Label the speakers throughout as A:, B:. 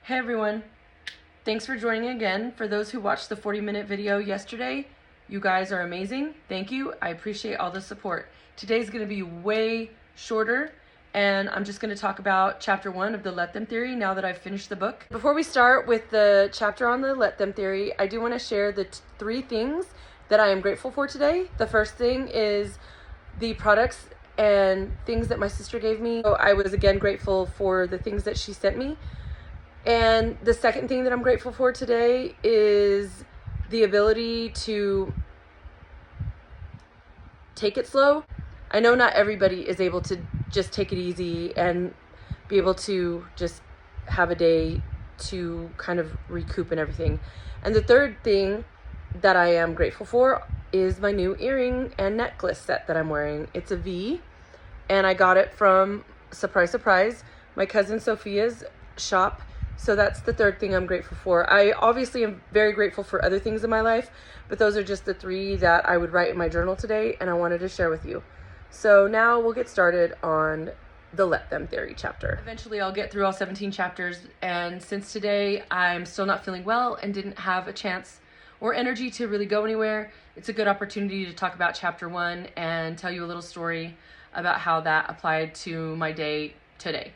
A: Hey everyone, thanks for joining again. For those who watched the 40-minute video yesterday, you guys are amazing. Thank you. I appreciate all the support. Today's going to be way shorter, and I'm just going to talk about chapter 1 of the Let Them theory now that I've finished the book. Before we start with the chapter on the Let Them theory, I do want to share the 3 things that I am grateful for today. The first thing is the products and things that my sister gave me. So I was again grateful for the things that she sent me. And the second thing that I'm grateful for today is the ability to take it slow. I know not everybody is able to just take it easy and be able to just have a day to kind of recoup and everything. And the third thing that I am grateful for is my new earring and necklace set that I'm wearing. It's a V, and I got it from, surprise, surprise, my cousin Sophia's shop. So that's the third thing I'm grateful for. I obviously am very grateful for other things in my life, but those are just the 3 that I would write in my journal today, and I wanted to share with you. So now we'll get started on the Let Them theory chapter. Eventually I'll get through all 17 chapters, and since today I'm still not feeling well and didn't have a chance or energy to really go anywhere, it's a good opportunity to talk about chapter 1 and tell you a little story about how that applied to my day today.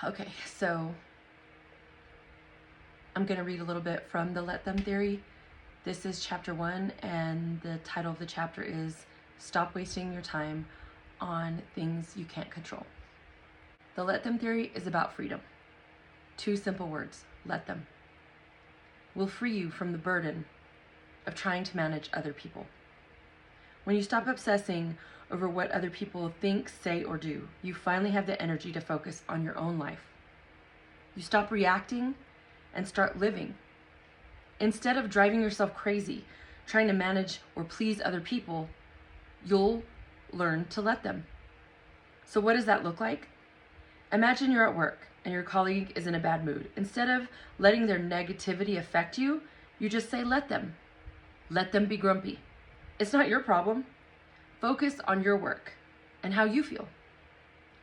A: Okay, so I'm going to read a little bit from the Let Them theory. This is chapter 1, and the title of the chapter is Stop Wasting Your Time on Things You Can't Control. The Let Them theory is about freedom. 2 simple words: let them. Will free you from the burden of trying to manage other people. When you stop obsessing over what other people think, say, or do, you finally have the energy to focus on your own life. You stop reacting and start living. Instead of driving yourself crazy, trying to manage or please other people, you'll learn to let them. So what does that look like? Imagine you're at work and your colleague is in a bad mood. Instead of letting their negativity affect you, you just say, let them. Let them be grumpy. It's not your problem. Focus on your work and how you feel.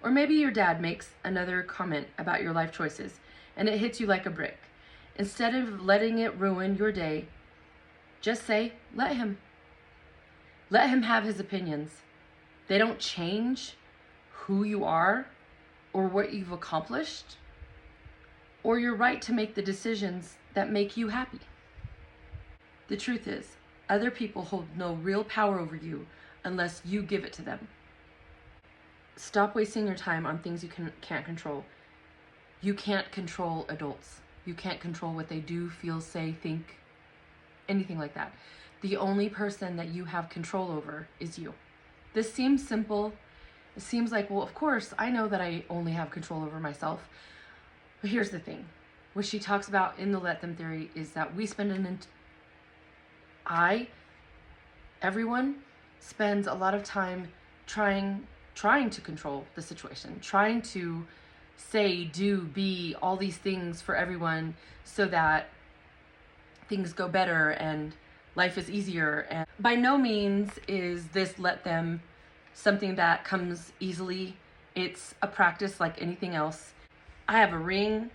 A: Or maybe your dad makes another comment about your life choices and it hits you like a brick. Instead of letting it ruin your day, just say, let him. Let him have his opinions. They don't change who you are or what you've accomplished or your right to make the decisions that make you happy. The truth is, other people hold no real power over you unless you give it to them. Stop wasting your time on things you can't control. You can't control adults. You can't control what they do, feel, say, think, anything like that. The only person that you have control over is you. This seems simple. It seems like, well, of course, I know that I only have control over myself. But here's the thing. What she talks about in the Let Them theory is that we spend everyone spends a lot of time trying to control the situation, trying to say, do, be all these things for everyone so that things go better and life is easier. And by no means is this Let Them something that comes easily. It's a practice like anything else. I have a ring.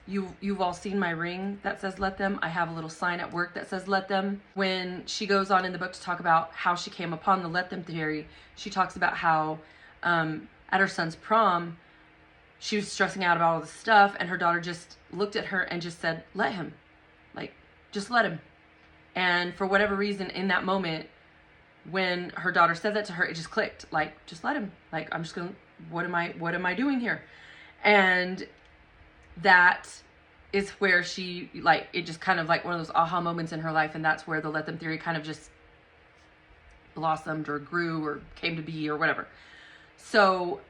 A: You've all seen my ring that says let them. I have a little sign at work that says let them. When she goes on in the book to talk about how she came upon the Let Them theory, she talks about how at her son's prom, she was stressing out about all this stuff and her daughter just looked at her and just said, let him. Like, just let him. And for whatever reason in that moment, when her daughter said that to her, it just clicked. Like, just let him. Like, I'm just gonna, what am I doing here? And that is where she, like, it just kind of like one of those aha moments in her life, and that's where the Let Them theory kind of just blossomed or grew or came to be or whatever. So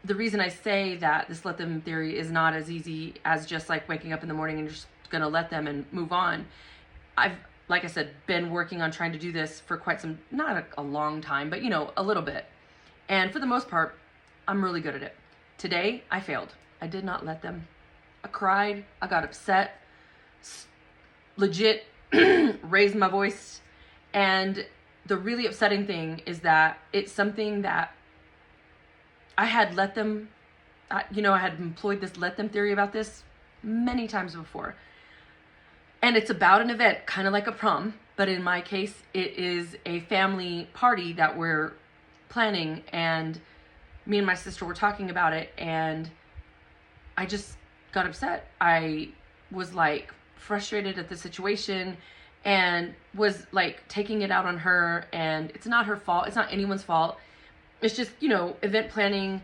A: the reason I say that this Let Them theory is not as easy as just like waking up in the morning and just gonna let them and move on. I've, like I said, been working on trying to do this for quite some, not a long time, but you know, a little bit. And for the most part, I'm really good at it. Today, I failed. I did not let them. I cried, I got upset, legit raised my voice. And the really upsetting thing is that it's something that I had I had employed this let them theory about this many times before. And it's about an event, kind of like a prom, but in my case, it is a family party that we're planning, and me and my sister were talking about it, and I just got upset. I was like frustrated at the situation and was like taking it out on her, and it's not her fault. It's not anyone's fault. It's just, event planning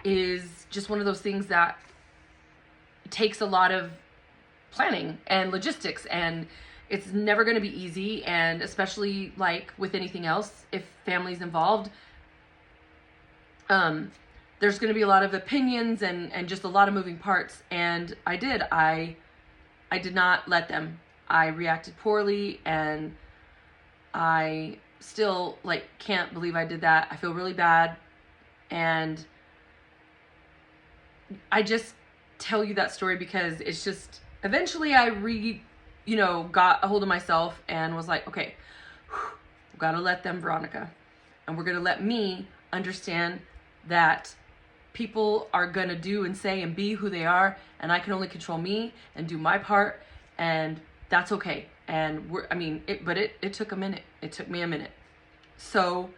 A: is just one of those things that takes a lot of planning and logistics, and it's never going to be easy. And especially like with anything else, if family's involved, there's going to be a lot of opinions and just a lot of moving parts. And I did not let them. I reacted poorly, and I still like can't believe I did that. I feel really bad, and I just tell you that story because it's just, eventually I got a hold of myself and was like, okay, we've got to let them, Veronica, and we're going to let me understand that people are going to do and say and be who they are, and I can only control me and do my part, and that's okay. And it took a minute. It took me a minute. So,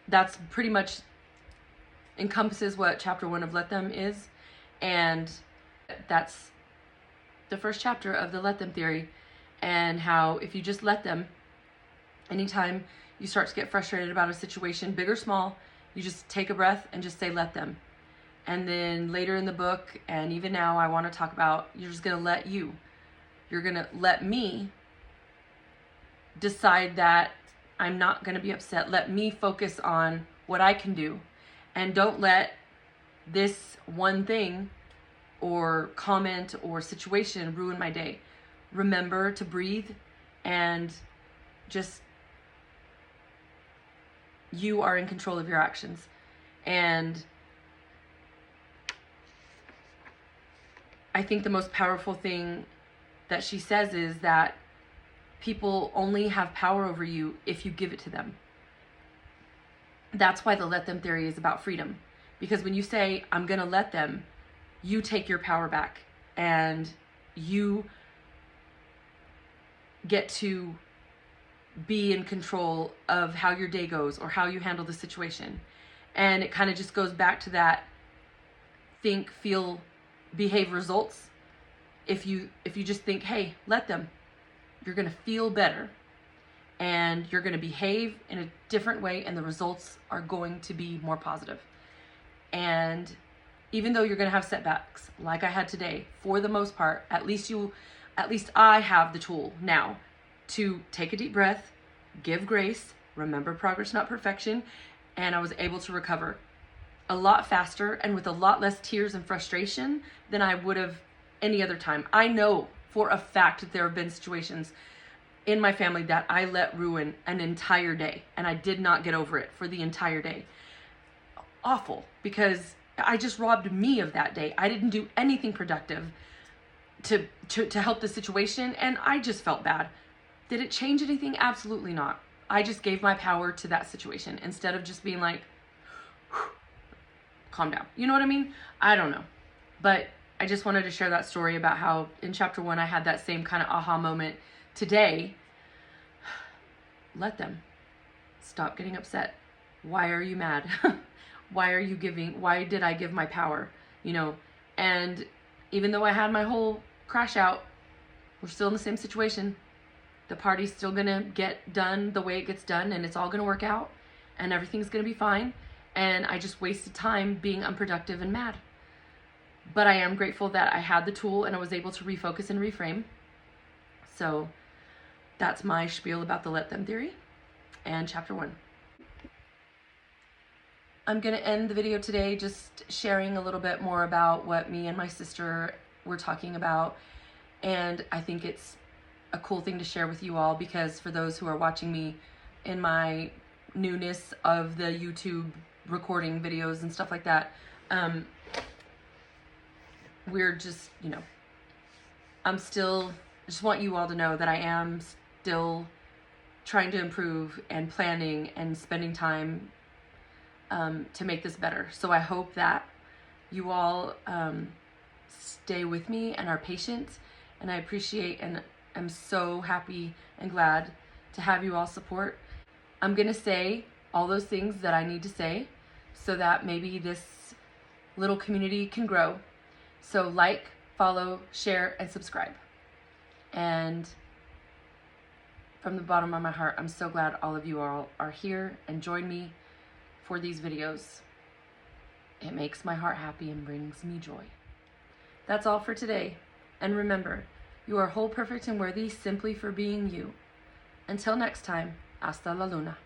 A: that's pretty much encompasses what chapter 1 of Let Them is. And that's the first chapter of the Let Them theory, and how if you just let them, anytime you start to get frustrated about a situation, big or small, you just take a breath and just say, let them. And then later in the book, and even now, I want to talk about, you're just going to you're going to let me decide that I'm not going to be upset. Let me focus on what I can do, and don't let this one thing or comment or situation ruin my day. Remember to breathe, and just, you are in control of your actions. And I think the most powerful thing that she says is that people only have power over you if you give it to them. That's why the let them theory is about freedom. Because when you say, I'm going to let them, you take your power back, and you get to be in control of how your day goes or how you handle the situation. And it kind of just goes back to that think, feel, behave results. If you just think, hey, let them, you're going to feel better, and you're going to behave in a different way, and the results are going to be more positive. And even though you're going to have setbacks like I had today, for the most part, at least I have the tool now to take a deep breath, give grace, remember progress, not perfection, and I was able to recover a lot faster and with a lot less tears and frustration than I would have any other time. I know for a fact that there have been situations in my family that I let ruin an entire day, and I did not get over it for the entire day. Awful, because I just robbed me of that day. I didn't do anything productive to help the situation, and I just felt bad. Did it change anything? Absolutely not. I just gave my power to that situation instead of just being like, calm down. You know what I mean? I don't know. But I just wanted to share that story about how in chapter 1 I had that same kind of aha moment. Today, let them. Stop getting upset. Why are you mad? Why did I give my power? And even though I had my whole crash out, we're still in the same situation. The party's still gonna get done the way it gets done, and it's all gonna work out, and everything's gonna be fine. And I just wasted time being unproductive and mad. But I am grateful that I had the tool and I was able to refocus and reframe. So that's my spiel about the let them theory and chapter 1. I'm going to end the video today just sharing a little bit more about what me and my sister were talking about. And I think it's a cool thing to share with you all, because for those who are watching me in my newness of the YouTube recording videos and stuff like that, we're just, I just want you all to know that I am still trying to improve and planning and spending time to make this better. So I hope that you all stay with me and are patient, and I appreciate and I'm so happy and glad to have you all support. I'm gonna say all those things that I need to say so that maybe this little community can grow. So like, follow, share, and subscribe. And from the bottom of my heart, I'm so glad all of you all are here and join me for these videos. It makes my heart happy and brings me joy. That's all for today. And remember, you are whole, perfect, and worthy simply for being you. Until next time, hasta la luna.